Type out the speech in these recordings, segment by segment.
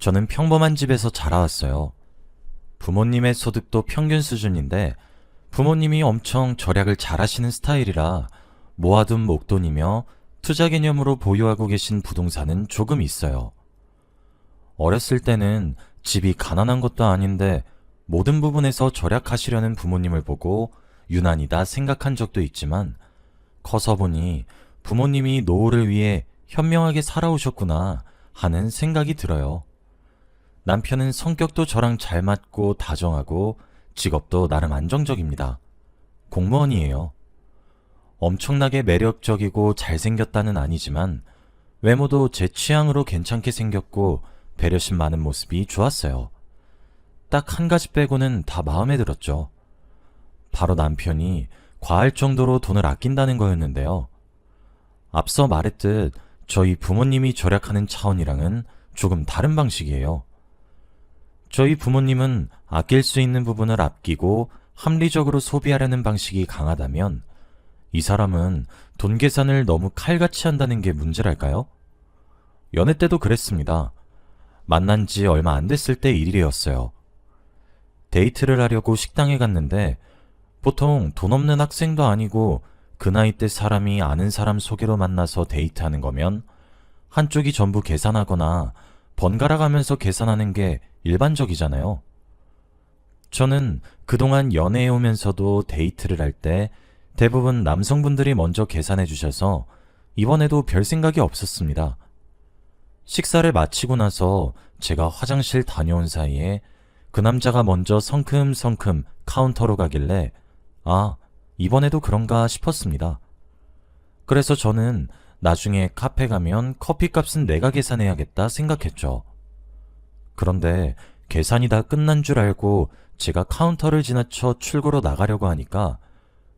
저는 평범한 집에서 자라왔어요. 부모님의 소득도 평균 수준인데 부모님이 엄청 절약을 잘하시는 스타일이라 모아둔 목돈이며 투자 개념으로 보유하고 계신 부동산은 조금 있어요. 어렸을 때는 집이 가난한 것도 아닌데 모든 부분에서 절약하시려는 부모님을 보고 유난이다 생각한 적도 있지만 커서 보니 부모님이 노후를 위해 현명하게 살아오셨구나 하는 생각이 들어요. 남편은 성격도 저랑 잘 맞고 다정하고 직업도 나름 안정적입니다. 공무원이에요. 엄청나게 매력적이고 잘생겼다는 아니지만 외모도 제 취향으로 괜찮게 생겼고 배려심 많은 모습이 좋았어요. 딱 한 가지 빼고는 다 마음에 들었죠. 바로 남편이 과할 정도로 돈을 아낀다는 거였는데요. 앞서 말했듯 저희 부모님이 절약하는 차원이랑은 조금 다른 방식이에요. 저희 부모님은 아낄 수 있는 부분을 아끼고 합리적으로 소비하려는 방식이 강하다면 이 사람은 돈 계산을 너무 칼같이 한다는 게 문제랄까요? 연애 때도 그랬습니다. 만난 지 얼마 안 됐을 때 일이었어요. 데이트를 하려고 식당에 갔는데 보통 돈 없는 학생도 아니고 그 나이 때 사람이 아는 사람 소개로 만나서 데이트하는 거면 한쪽이 전부 계산하거나 번갈아 가면서 계산하는 게 일반적이잖아요. 저는 그동안 연애해 오면서도 데이트를 할 때 대부분 남성분들이 먼저 계산해 주셔서 이번에도 별 생각이 없었습니다. 식사를 마치고 나서 제가 화장실 다녀온 사이에 그 남자가 먼저 성큼성큼 카운터로 가길래 아, 이번에도 그런가 싶었습니다. 그래서 저는 나중에 카페 가면 커피값은 내가 계산해야겠다 생각했죠. 그런데 계산이 다 끝난 줄 알고 제가 카운터를 지나쳐 출구로 나가려고 하니까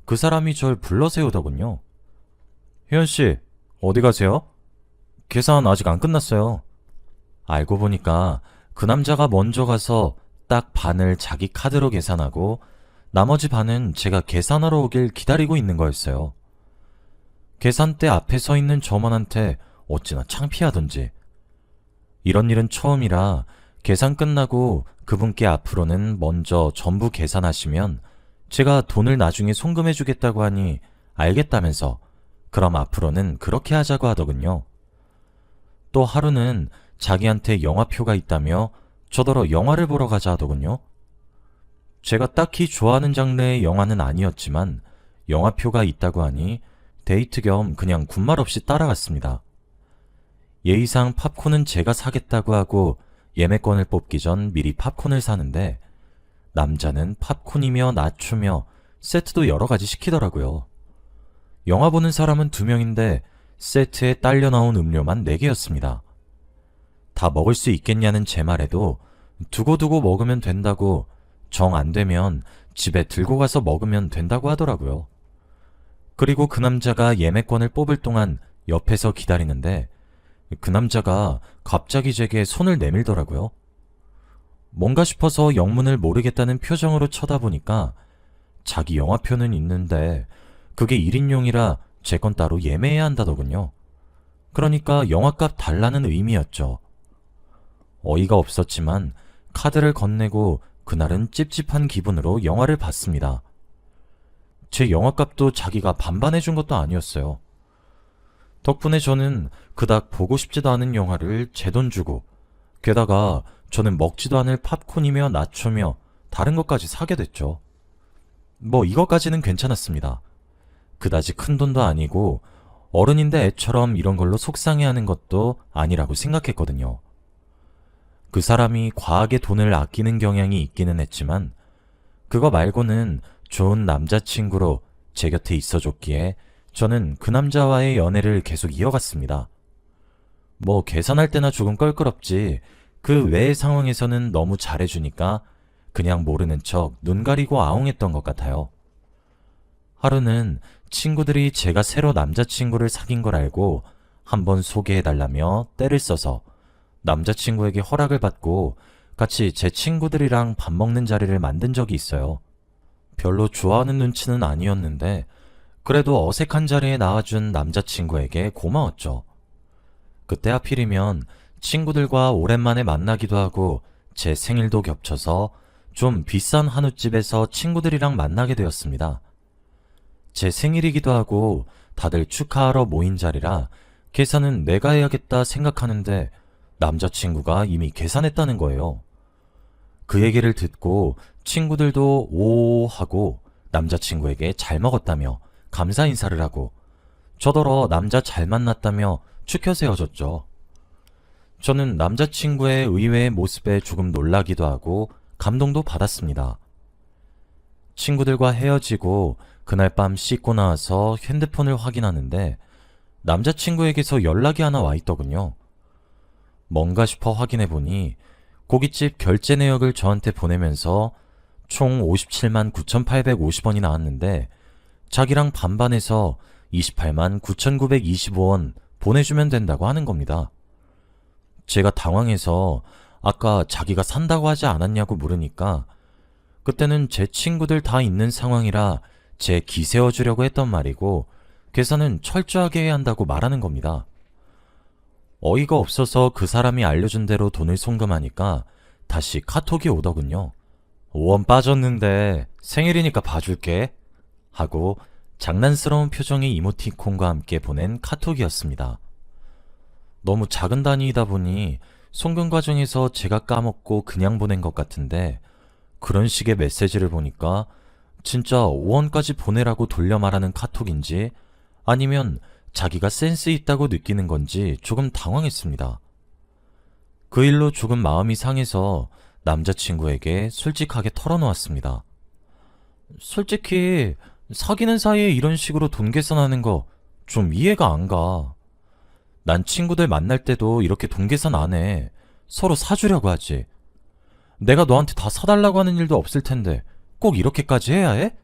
그 사람이 절 불러세우더군요. 혜연씨, 어디 가세요? 계산 아직 안 끝났어요. 알고 보니까 그 남자가 먼저 가서 딱 반을 자기 카드로 계산하고 나머지 반은 제가 계산하러 오길 기다리고 있는 거였어요. 계산대 앞에 서 있는 점원한테 어찌나 창피하던지. 이런 일은 처음이라 계산 끝나고 그분께 앞으로는 먼저 전부 계산하시면 제가 돈을 나중에 송금해주겠다고 하니 알겠다면서 그럼 앞으로는 그렇게 하자고 하더군요. 또 하루는 자기한테 영화표가 있다며 저더러 영화를 보러 가자 하더군요. 제가 딱히 좋아하는 장르의 영화는 아니었지만 영화표가 있다고 하니 데이트 겸 그냥 군말 없이 따라갔습니다. 예의상 팝콘은 제가 사겠다고 하고 예매권을 뽑기 전 미리 팝콘을 사는데 남자는 팝콘이며 나초며 세트도 여러 가지 시키더라고요. 영화 보는 사람은 2명인데 세트에 딸려 나온 음료만 4개였습니다. 다 먹을 수 있겠냐는 제 말에도 두고두고 먹으면 된다고 정 안 되면 집에 들고 가서 먹으면 된다고 하더라고요. 그리고 그 남자가 예매권을 뽑을 동안 옆에서 기다리는데 그 남자가 갑자기 제게 손을 내밀더라고요. 뭔가 싶어서 영문을 모르겠다는 표정으로 쳐다보니까 자기 영화표는 있는데 그게 1인용이라 제 건 따로 예매해야 한다더군요. 그러니까 영화값 달라는 의미였죠. 어이가 없었지만 카드를 건네고 그날은 찝찝한 기분으로 영화를 봤습니다. 제 영화값도 자기가 반반해준 것도 아니었어요. 덕분에 저는 그닥 보고 싶지도 않은 영화를 제 돈 주고 게다가 저는 먹지도 않을 팝콘이며 나초며 다른 것까지 사게 됐죠. 뭐 이것까지는 괜찮았습니다. 그다지 큰 돈도 아니고 어른인데 애처럼 이런 걸로 속상해하는 것도 아니라고 생각했거든요. 그 사람이 과하게 돈을 아끼는 경향이 있기는 했지만 그거 말고는 좋은 남자친구로 제 곁에 있어줬기에 저는 그 남자와의 연애를 계속 이어갔습니다. 뭐 계산할 때나 조금 껄끄럽지 그 외의 상황에서는 너무 잘해주니까 그냥 모르는 척 눈 가리고 아웅했던 것 같아요. 하루는 친구들이 제가 새로 남자친구를 사귄 걸 알고 한번 소개해달라며 떼를 써서 남자친구에게 허락을 받고 같이 제 친구들이랑 밥 먹는 자리를 만든 적이 있어요. 별로 좋아하는 눈치는 아니었는데 그래도 어색한 자리에 나와준 남자친구에게 고마웠죠. 그때 하필이면 친구들과 오랜만에 만나기도 하고 제 생일도 겹쳐서 좀 비싼 한우집에서 친구들이랑 만나게 되었습니다. 제 생일이기도 하고 다들 축하하러 모인 자리라 계산은 내가 해야겠다 생각하는데 남자친구가 이미 계산했다는 거예요. 그 얘기를 듣고 친구들도 오 하고 남자친구에게 잘 먹었다며 감사 인사를 하고 저더러 남자 잘 만났다며 축혀서 헤어졌죠. 저는 남자친구의 의외의 모습에 조금 놀라기도 하고 감동도 받았습니다. 친구들과 헤어지고 그날 밤 씻고 나와서 핸드폰을 확인하는데 남자친구에게서 연락이 하나 와 있더군요. 뭔가 싶어 확인해보니 고깃집 결제 내역을 저한테 보내면서 총 57만 9,850원이 나왔는데 자기랑 반반해서 28만 9,925원 보내주면 된다고 하는 겁니다. 제가 당황해서 아까 자기가 산다고 하지 않았냐고 물으니까 그때는 제 친구들 다 있는 상황이라 제 기세워주려고 했던 말이고 계산은 철저하게 해야 한다고 말하는 겁니다. 어이가 없어서 그 사람이 알려준 대로 돈을 송금하니까 다시 카톡이 오더군요. 5원 빠졌는데 생일이니까 봐줄게 하고 장난스러운 표정의 이모티콘과 함께 보낸 카톡이었습니다. 너무 작은 단위이다 보니 송금 과정에서 제가 까먹고 그냥 보낸 것 같은데 그런 식의 메시지를 보니까 진짜 5원까지 보내라고 돌려 말하는 카톡인지 아니면 자기가 센스 있다고 느끼는 건지 조금 당황했습니다. 그 일로 조금 마음이 상해서 남자친구에게 솔직하게 털어놓았습니다. 솔직히 사귀는 사이에 이런 식으로 돈 계산하는 거 좀 이해가 안 가. 난 친구들 만날 때도 이렇게 돈 계산 안 해. 서로 사주려고 하지. 내가 너한테 다 사달라고 하는 일도 없을 텐데 꼭 이렇게까지 해야 해?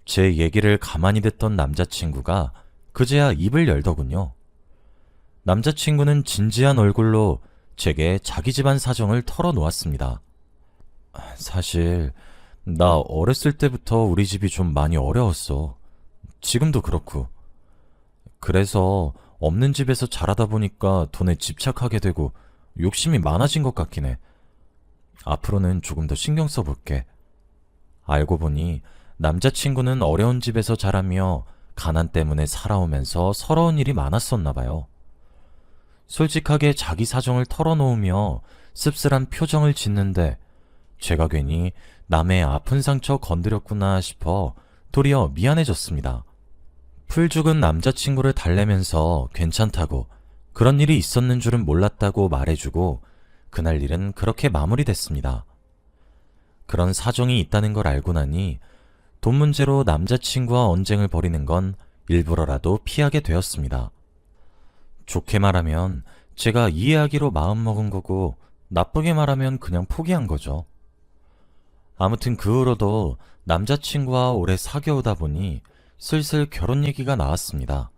제 얘기를 가만히 듣던 남자친구가 그제야 입을 열더군요. 남자친구는 진지한 얼굴로 제게 자기 집안 사정을 털어놓았습니다. 사실 나 어렸을 때부터 우리 집이 좀 많이 어려웠어. 지금도 그렇고. 그래서 없는 집에서 자라다 보니까 돈에 집착하게 되고 욕심이 많아진 것 같긴 해. 앞으로는 조금 더 신경 써볼게. 알고 보니 남자친구는 어려운 집에서 자라며 가난 때문에 살아오면서 서러운 일이 많았었나 봐요. 솔직하게 자기 사정을 털어놓으며 씁쓸한 표정을 짓는데 제가 괜히 남의 아픈 상처 건드렸구나 싶어 도리어 미안해졌습니다. 풀 죽은 남자친구를 달래면서 괜찮다고 그런 일이 있었는 줄은 몰랐다고 말해주고 그날 일은 그렇게 마무리됐습니다. 그런 사정이 있다는 걸 알고 나니 돈 문제로 남자친구와 언쟁을 벌이는 건 일부러라도 피하게 되었습니다. 좋게 말하면 제가 이해하기로 마음먹은 거고 나쁘게 말하면 그냥 포기한 거죠. 아무튼 그 후로도 남자친구와 오래 사귀어오다 보니 슬슬 결혼 얘기가 나왔습니다.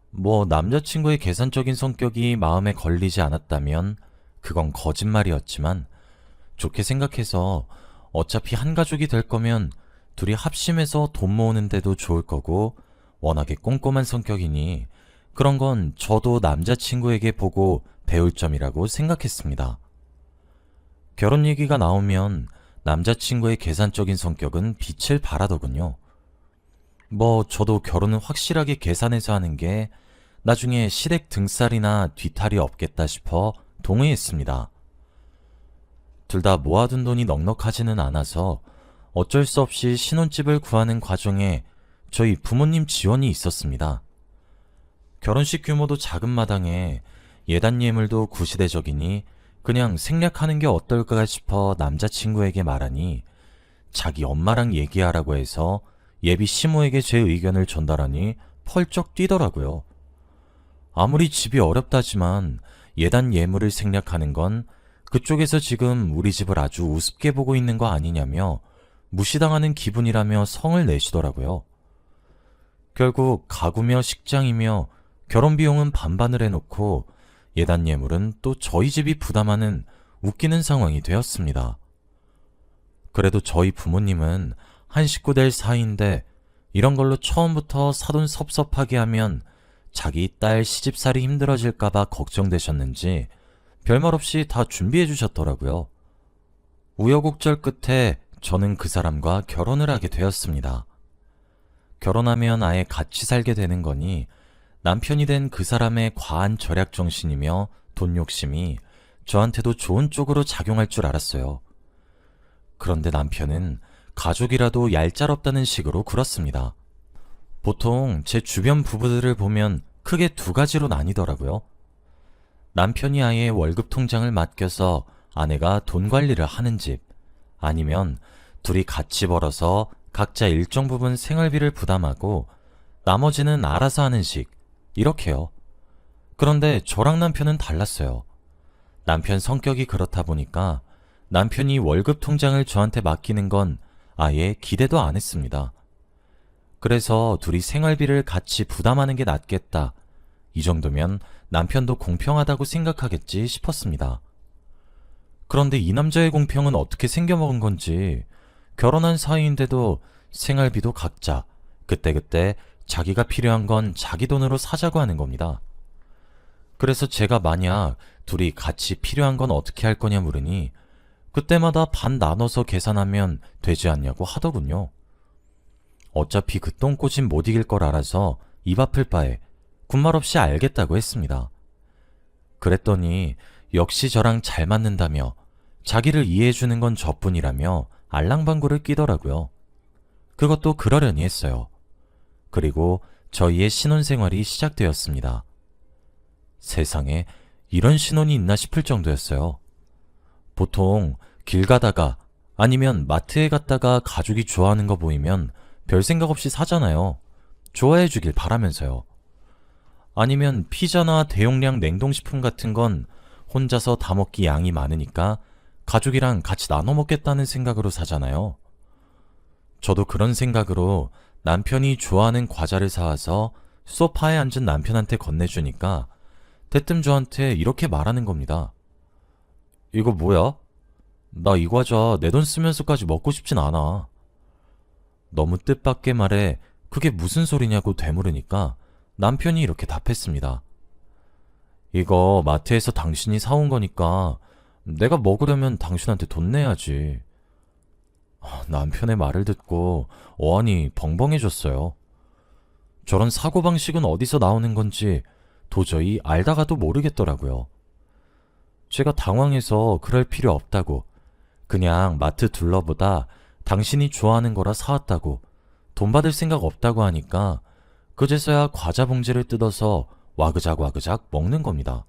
뭐 남자친구의 계산적인 성격이 마음에 걸리지 않았다면 그건 거짓말이었지만 좋게 생각해서 어차피 한 가족이 될 거면 둘이 합심해서 돈 모으는 데도 좋을 거고 워낙에 꼼꼼한 성격이니 그런 건 저도 남자친구에게 보고 배울 점이라고 생각했습니다. 결혼 얘기가 나오면 남자친구의 계산적인 성격은 빛을 발하더군요. 뭐 저도 결혼은 확실하게 계산해서 하는 게 나중에 시댁 등살이나 뒤탈이 없겠다 싶어 동의했습니다. 둘 다 모아둔 돈이 넉넉하지는 않아서 어쩔 수 없이 신혼집을 구하는 과정에 저희 부모님 지원이 있었습니다. 결혼식 규모도 작은 마당에 예단 예물도 구시대적이니 그냥 생략하는 게 어떨까 싶어 남자친구에게 말하니 자기 엄마랑 얘기하라고 해서 예비 시모에게 제 의견을 전달하니 펄쩍 뛰더라고요. 아무리 집이 어렵다지만 예단 예물을 생략하는 건 그쪽에서 지금 우리 집을 아주 우습게 보고 있는 거 아니냐며 무시당하는 기분이라며 성을 내시더라고요. 결국 가구며 식장이며 결혼 비용은 반반을 해놓고 예단 예물은 또 저희 집이 부담하는 웃기는 상황이 되었습니다. 그래도 저희 부모님은 한 식구 될 사이인데 이런 걸로 처음부터 사돈 섭섭하게 하면 자기 딸 시집살이 힘들어질까봐 걱정되셨는지 별말 없이 다 준비해 주셨더라고요. 우여곡절 끝에 저는 그 사람과 결혼을 하게 되었습니다. 결혼하면 아예 같이 살게 되는 거니 남편이 된 그 사람의 과한 절약 정신이며 돈 욕심이 저한테도 좋은 쪽으로 작용할 줄 알았어요. 그런데 남편은 가족이라도 얄짤없다는 식으로 굴었습니다. 보통 제 주변 부부들을 보면 크게 두 가지로 나뉘더라고요. 남편이 아예 월급 통장을 맡겨서 아내가 돈 관리를 하는 집, 아니면 둘이 같이 벌어서 각자 일정 부분 생활비를 부담하고 나머지는 알아서 하는 식, 이렇게요. 그런데 저랑 남편은 달랐어요. 남편 성격이 그렇다 보니까 남편이 월급 통장을 저한테 맡기는 건 아예 기대도 안 했습니다. 그래서 둘이 생활비를 같이 부담하는 게 낫겠다. 이 정도면 남편도 공평하다고 생각하겠지 싶었습니다. 그런데 이 남자의 공평은 어떻게 생겨먹은 건지 결혼한 사이인데도 생활비도 각자 그때그때 자기가 필요한 건 자기 돈으로 사자고 하는 겁니다. 그래서 제가 만약 둘이 같이 필요한 건 어떻게 할 거냐 물으니 그때마다 반 나눠서 계산하면 되지 않냐고 하더군요. 어차피 그 똥꼬집 못 이길 걸 알아서 입 아플 바에 군말 없이 알겠다고 했습니다. 그랬더니 역시 저랑 잘 맞는다며 자기를 이해해주는 건 저뿐이라며 알랑방구를 끼더라고요. 그것도 그러려니 했어요. 그리고 저희의 신혼생활이 시작되었습니다. 세상에 이런 신혼이 있나 싶을 정도였어요. 보통 길 가다가 아니면 마트에 갔다가 가족이 좋아하는 거 보이면 별 생각 없이 사잖아요. 좋아해 주길 바라면서요. 아니면 피자나 대용량 냉동식품 같은 건 혼자서 다 먹기 양이 많으니까 가족이랑 같이 나눠 먹겠다는 생각으로 사잖아요. 저도 그런 생각으로 남편이 좋아하는 과자를 사와서 소파에 앉은 남편한테 건네주니까 대뜸 저한테 이렇게 말하는 겁니다. 이거 뭐야? 나 이 과자 내 돈 쓰면서까지 먹고 싶진 않아. 너무 뜻밖의 말에 그게 무슨 소리냐고 되물으니까 남편이 이렇게 답했습니다. 이거 마트에서 당신이 사온 거니까 내가 먹으려면 당신한테 돈 내야지. 남편의 말을 듣고 어안이 벙벙해졌어요. 저런 사고방식은 어디서 나오는 건지 도저히 알다가도 모르겠더라고요. 제가 당황해서 그럴 필요 없다고, 그냥 마트 둘러보다 당신이 좋아하는 거라 사왔다고, 돈 받을 생각 없다고 하니까 그제서야 과자 봉지를 뜯어서 와그작 먹는 겁니다.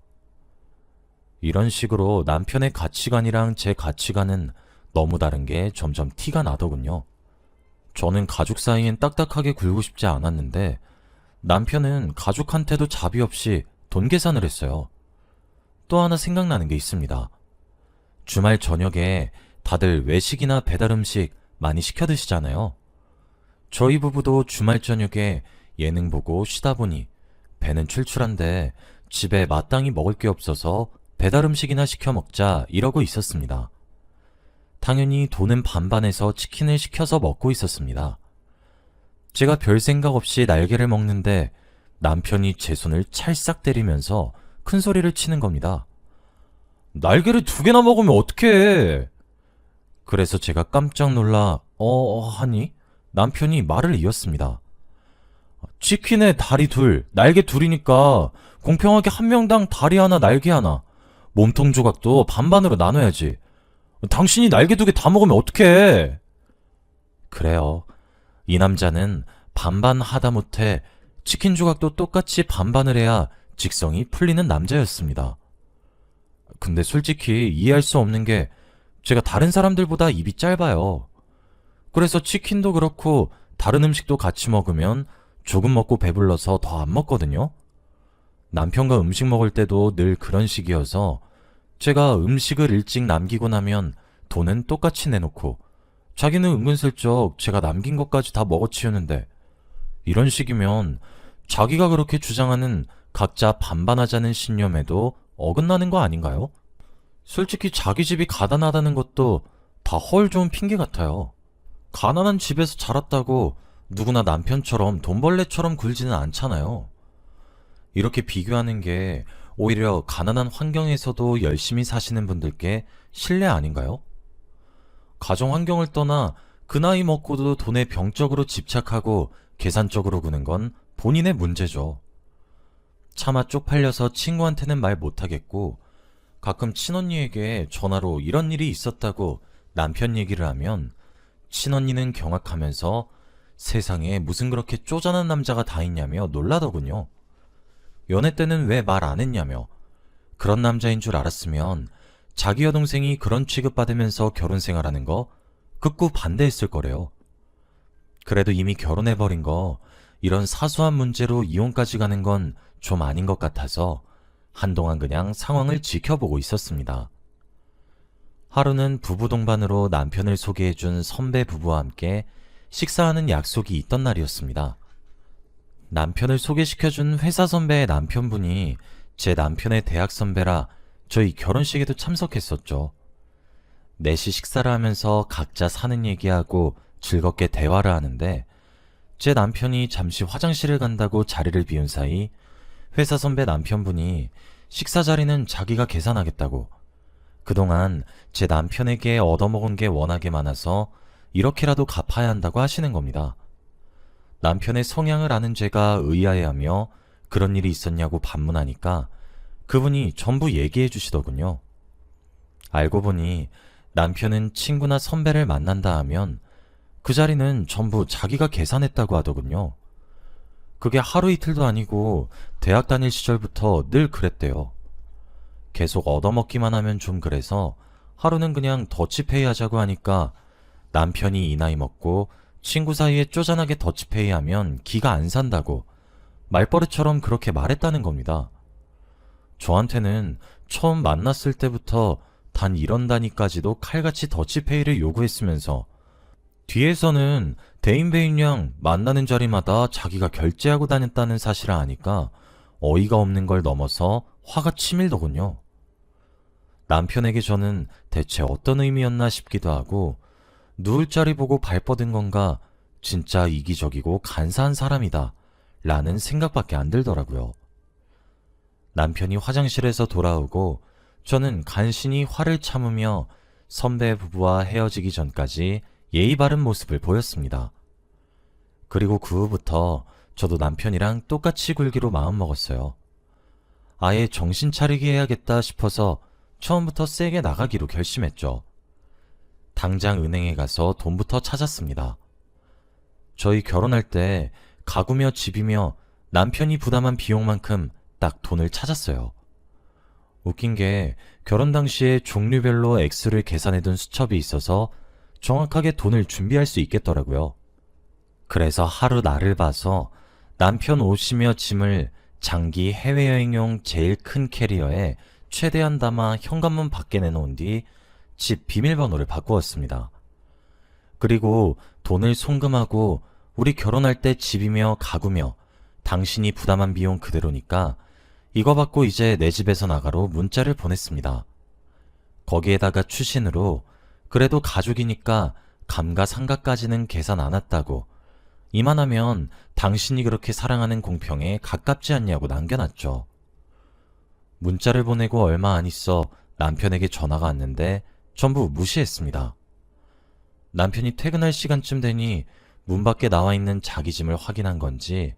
이런 식으로 남편의 가치관이랑 제 가치관은 너무 다른 게 점점 티가 나더군요. 저는 가족 사이엔 딱딱하게 굴고 싶지 않았는데 남편은 가족한테도 자비 없이 돈 계산을 했어요. 또 하나 생각나는 게 있습니다. 주말 저녁에 다들 외식이나 배달 음식 많이 시켜 드시잖아요. 저희 부부도 주말 저녁에 예능 보고 쉬다 보니 배는 출출한데 집에 마땅히 먹을 게 없어서 배달 음식이나 시켜 먹자 이러고 있었습니다. 당연히 돈은 반반해서 치킨을 시켜서 먹고 있었습니다. 제가 별 생각 없이 날개를 먹는데 남편이 제 손을 찰싹 때리면서 큰 소리를 치는 겁니다. 날개를 2개나 먹으면 어떡해? 그래서 제가 깜짝 놀라 하니 남편이 말을 이었습니다. 치킨에 다리 2, 날개 2이니까 공평하게 한 명당 다리 하나, 날개 하나, 몸통 조각도 반반으로 나눠야지. 당신이 날개 2개 다 먹으면 어떡해? 그래요. 이 남자는 반반 하다못해 치킨 조각도 똑같이 반반을 해야 직성이 풀리는 남자였습니다. 근데 솔직히 이해할 수 없는 게 제가 다른 사람들보다 입이 짧아요. 그래서 치킨도 그렇고 다른 음식도 같이 먹으면 조금 먹고 배불러서 더 안 먹거든요. 남편과 음식 먹을 때도 늘 그런 식이어서 제가 음식을 일찍 남기고 나면 돈은 똑같이 내놓고 자기는 은근슬쩍 제가 남긴 것까지 다 먹어치우는데, 이런 식이면 자기가 그렇게 주장하는 각자 반반하자는 신념에도 어긋나는 거 아닌가요? 솔직히 자기 집이 가난하다는 것도 다 헐 좋은 핑계 같아요. 가난한 집에서 자랐다고 누구나 남편처럼 돈벌레처럼 굴지는 않잖아요. 이렇게 비교하는 게 오히려 가난한 환경에서도 열심히 사시는 분들께 신뢰 아닌가요? 가정 환경을 떠나 그 나이 먹고도 돈에 병적으로 집착하고 계산적으로 구는 건 본인의 문제죠. 차마 쪽팔려서 친구한테는 말 못하겠고 가끔 친언니에게 전화로 이런 일이 있었다고 남편 얘기를 하면 친언니는 경악하면서 세상에 무슨 그렇게 쪼잔한 남자가 다 있냐며 놀라더군요. 연애 때는 왜 말 안 했냐며 그런 남자인 줄 알았으면 자기 여동생이 그런 취급받으면서 결혼 생활하는 거 극구 반대했을 거래요. 그래도 이미 결혼해버린 거 이런 사소한 문제로 이혼까지 가는 건 좀 아닌 것 같아서 한동안 그냥 상황을 지켜보고 있었습니다. 하루는 부부 동반으로 남편을 소개해준 선배 부부와 함께 식사하는 약속이 있던 날이었습니다. 남편을 소개시켜준 회사 선배의 남편분이 제 남편의 대학 선배라 저희 결혼식에도 참석했었죠. 넷이 식사를 하면서 각자 사는 얘기하고 즐겁게 대화를 하는데 제 남편이 잠시 화장실을 간다고 자리를 비운 사이 회사 선배 남편분이 식사 자리는 자기가 계산하겠다고 그동안 제 남편에게 얻어먹은 게 워낙에 많아서 이렇게라도 갚아야 한다고 하시는 겁니다. 남편의 성향을 아는 제가 의아해하며 그런 일이 있었냐고 반문하니까 그분이 전부 얘기해 주시더군요. 알고 보니 남편은 친구나 선배를 만난다 하면 그 자리는 전부 자기가 계산했다고 하더군요. 그게 하루 이틀도 아니고 대학 다닐 시절부터 늘 그랬대요. 계속 얻어먹기만 하면 좀 그래서 하루는 그냥 더치페이 하자고 하니까 남편이 이 나이 먹고 친구 사이에 쪼잔하게 더치페이 하면 기가 안 산다고 말버릇처럼 그렇게 말했다는 겁니다. 저한테는 처음 만났을 때부터 단 이런다니까지도 칼같이 더치페이를 요구했으면서 뒤에서는 대인배인양 만나는 자리마다 자기가 결제하고 다녔다는 사실을 아니까 어이가 없는 걸 넘어서 화가 치밀더군요. 남편에게 저는 대체 어떤 의미였나 싶기도 하고 누울 자리 보고 발 뻗은 건가 진짜 이기적이고 간사한 사람이다 라는 생각밖에 안 들더라고요. 남편이 화장실에서 돌아오고 저는 간신히 화를 참으며 선배 부부와 헤어지기 전까지 예의 바른 모습을 보였습니다. 그리고 그 후부터 저도 남편이랑 똑같이 굴기로 마음먹었어요. 아예 정신 차리게 해야겠다 싶어서 처음부터 세게 나가기로 결심했죠. 당장 은행에 가서 돈부터 찾았습니다. 저희 결혼할 때 가구며 집이며 남편이 부담한 비용만큼 딱 돈을 찾았어요. 웃긴 게 결혼 당시에 종류별로 액수를 계산해둔 수첩이 있어서 정확하게 돈을 준비할 수 있겠더라고요. 그래서 하루 날을 봐서 남편 옷이며 짐을 장기 해외여행용 제일 큰 캐리어에 최대한 담아 현관문 밖에 내놓은 뒤 집 비밀번호를 바꾸었습니다. 그리고 돈을 송금하고 우리 결혼할 때 집이며 가구며 당신이 부담한 비용 그대로니까 이거 받고 이제 내 집에서 나가로 문자를 보냈습니다. 거기에다가 추신으로 그래도 가족이니까 감가상가까지는 계산 안 했다고 이만하면 당신이 그렇게 사랑하는 공평에 가깝지 않냐고 남겨놨죠. 문자를 보내고 얼마 안 있어 남편에게 전화가 왔는데 전부 무시했습니다. 남편이 퇴근할 시간쯤 되니 문 밖에 나와 있는 자기 짐을 확인한 건지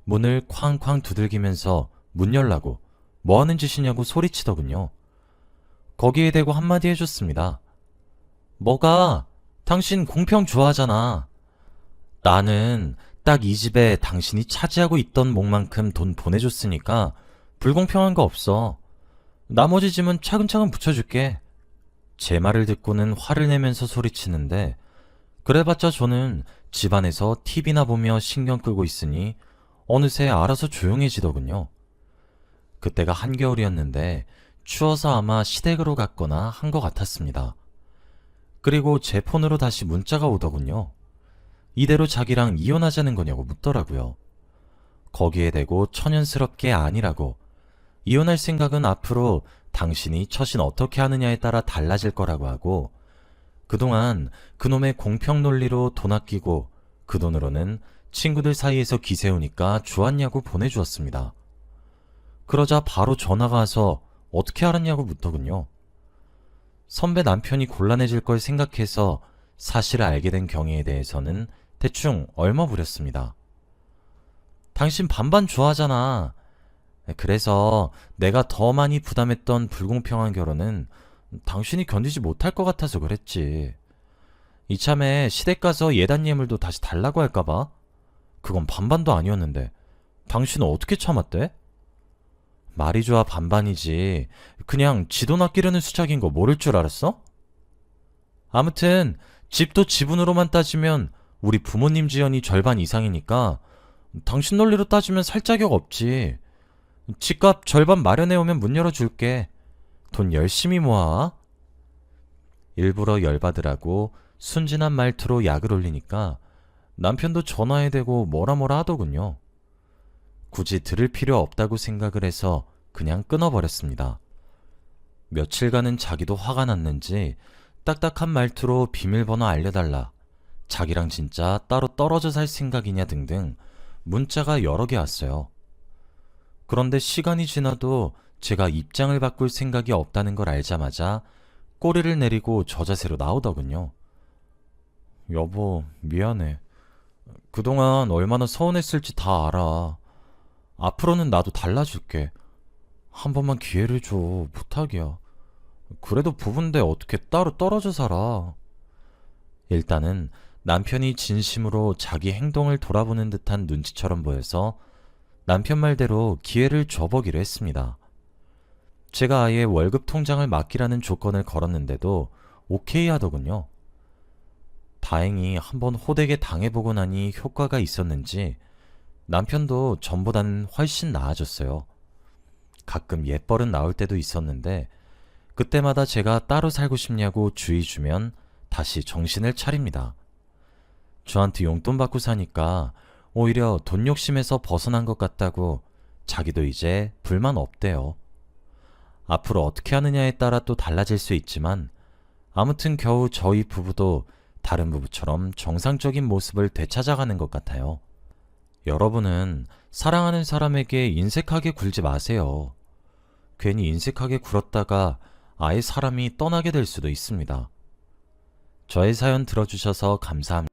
문을 쾅쾅 두들기면서 문 열라고 뭐 하는 짓이냐고 소리치더군요. 거기에 대고 한마디 해줬습니다. 뭐가? 당신 공평 좋아하잖아. 나는 딱 이 집에 당신이 차지하고 있던 몫만큼 돈 보내줬으니까 불공평한 거 없어. 나머지 짐은 차근차근 붙여줄게. 제 말을 듣고는 화를 내면서 소리치는데 그래봤자 저는 집안에서 TV나 보며 신경 끄고 있으니 어느새 알아서 조용해지더군요. 그때가 한겨울이었는데 추워서 아마 시댁으로 갔거나 한 것 같았습니다. 그리고 제 폰으로 다시 문자가 오더군요. 이대로 자기랑 이혼하자는 거냐고 묻더라고요. 거기에 대고 천연스럽게 아니라고 이혼할 생각은 앞으로 당신이 처신 어떻게 하느냐에 따라 달라질 거라고 하고 그동안 그놈의 공평 논리로 돈 아끼고 그 돈으로는 친구들 사이에서 기세우니까 좋았냐고 보내주었습니다. 그러자 바로 전화가 와서 어떻게 알았냐고 묻더군요. 선배 남편이 곤란해질 걸 생각해서 사실을 알게 된 경위에 대해서는 대충 얼머무렸습니다. 당신 반반 좋아하잖아. 그래서 내가 더 많이 부담했던 불공평한 결혼은 당신이 견디지 못할 것 같아서 그랬지. 이참에 시댁 가서 예단 예물도 다시 달라고 할까봐? 그건 반반도 아니었는데 당신은 어떻게 참았대? 말이 좋아 반반이지. 그냥 지돈 아끼려는 수작인 거 모를 줄 알았어? 아무튼 집도 지분으로만 따지면 우리 부모님 지연이 절반 이상이니까 당신 논리로 따지면 살 자격 없지. 집값 절반 마련해오면 문 열어줄게. 돈 열심히 모아. 일부러 열받으라고 순진한 말투로 약을 올리니까 남편도 전화에 대고 뭐라 하더군요. 굳이 들을 필요 없다고 생각을 해서 그냥 끊어버렸습니다. 며칠간은 자기도 화가 났는지 딱딱한 말투로 비밀번호 알려달라, 자기랑 진짜 따로 떨어져 살 생각이냐 등등 문자가 여러 개 왔어요. 그런데 시간이 지나도 제가 입장을 바꿀 생각이 없다는 걸 알자마자 꼬리를 내리고 저 자세로 나오더군요. 여보, 미안해. 그동안 얼마나 서운했을지 다 알아. 앞으로는 나도 달라질게. 한 번만 기회를 줘. 부탁이야. 그래도 부부인데 어떻게 따로 떨어져 살아. 일단은 남편이 진심으로 자기 행동을 돌아보는 듯한 눈치처럼 보여서 남편 말대로 기회를 줘보기로 했습니다. 제가 아예 월급 통장을 맡기라는 조건을 걸었는데도 오케이 하더군요. 다행히 한번 호되게 당해보고 나니 효과가 있었는지 남편도 전보다는 훨씬 나아졌어요. 가끔 예뻘은 나올 때도 있었는데 그때마다 제가 따로 살고 싶냐고 주의 주면 다시 정신을 차립니다. 저한테 용돈 받고 사니까 오히려 돈 욕심에서 벗어난 것 같다고 자기도 이제 불만 없대요. 앞으로 어떻게 하느냐에 따라 또 달라질 수 있지만 아무튼 겨우 저희 부부도 다른 부부처럼 정상적인 모습을 되찾아가는 것 같아요. 여러분은 사랑하는 사람에게 인색하게 굴지 마세요. 괜히 인색하게 굴었다가 아예 사람이 떠나게 될 수도 있습니다. 저의 사연 들어주셔서 감사합니다.